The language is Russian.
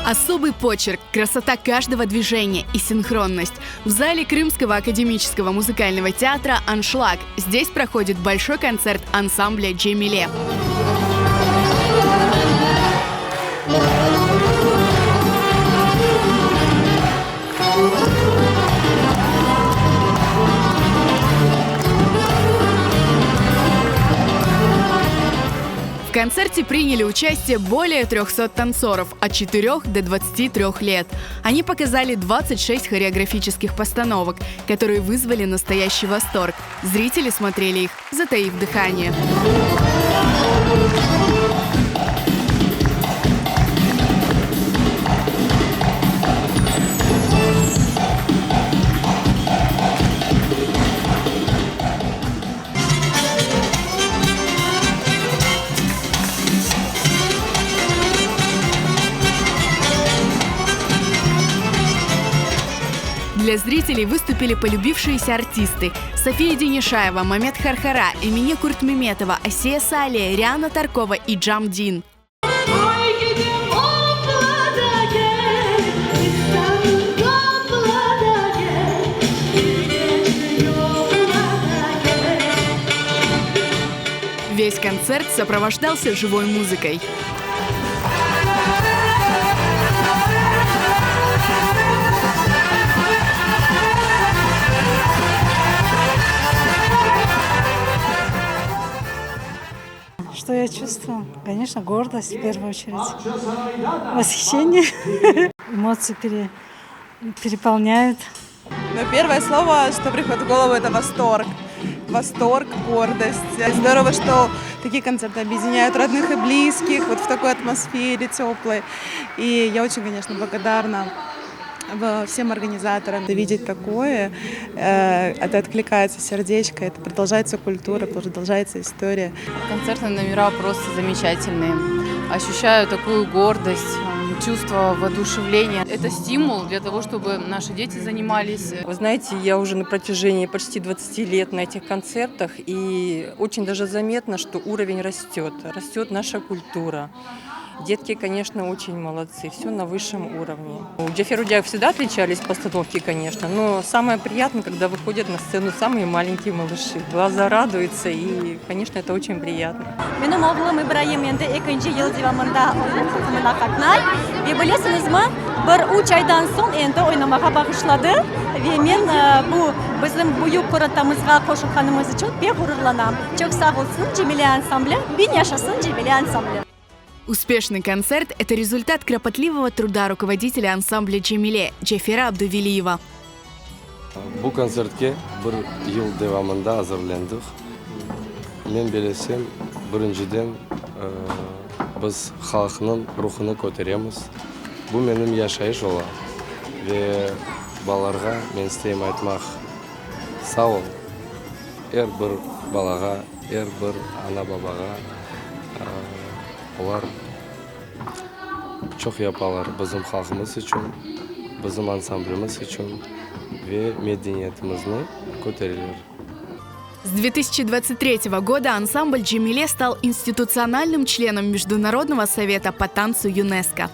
Особый почерк, красота каждого движения и синхронность. В зале Крымского академического музыкального театра «Аншлаг». Здесь проходит большой концерт ансамбля «Джемиле». В концерте приняли участие более 300 танцоров от 4 до 23 лет. Они показали 26 хореографических постановок, которые вызвали настоящий восторг. Зрители смотрели их, затаив дыхание. Для зрителей выступили полюбившиеся артисты: София Денишаева, Мамед Хархара, Эмине Куртмеметова, Асия Сале, Риана Таркова и Джамдин. Весь концерт сопровождался живой музыкой. Что я чувствую? Конечно, гордость в первую очередь. Восхищение. Эмоции переполняют. Но первое слово, что приходит в голову, это восторг. Восторг, гордость. Здорово, что такие концерты объединяют родных и близких вот в такой атмосфере теплой. И я очень, конечно, благодарна всем организаторам. Видеть такое, это откликается сердечко, это продолжается культура, продолжается история. Концертные номера просто замечательные. Ощущаю такую гордость, чувство воодушевления. Это стимул для того, чтобы наши дети занимались. Вы знаете, я уже на протяжении почти 20 лет на этих концертах, и очень даже заметно, что уровень растет. Растет наша культура. Детки, конечно, очень молодцы, все на высшем уровне. У Джафер Удяев всегда отличались постановки, конечно, но самое приятное, когда выходят на сцену самые маленькие малыши. Глаза радуются, и, конечно, это очень приятно. Менің оғлым Ибраим енді 2-ші ел дивамында ойынына қатынай. Білесіңізме, бір 3 айдан соң енді ойнамаға бағышлады. Мен бұл біздің бұйық қорытамызға қошылғанымыз үшін бек ғұрурланам. Çok sağ olsun Джемиле ансамблі, bin yaşasın Джемиле ансамблі. Успешный концерт – это результат кропотливого труда руководителя ансамбля «Джемиле» Джафера Абдувелиева. Бұл концертке бір ел девамында азырландық. Мен белесем, біріншіден біз халқының рухыны көтереміз. Бұл менің яшай жолы. Ве баларға мен істейм айтмақ: сау ол. Әр бір балаға, әр бір ана-бабаға олар çok yaparlar bizim halkımız için, bizim ансамбліміз için ve medeniyetimizni көтерілер. С 2023 года ансамбль «Джемиле» стал институциональным членом Международного совета по танцу ЮНЕСКО.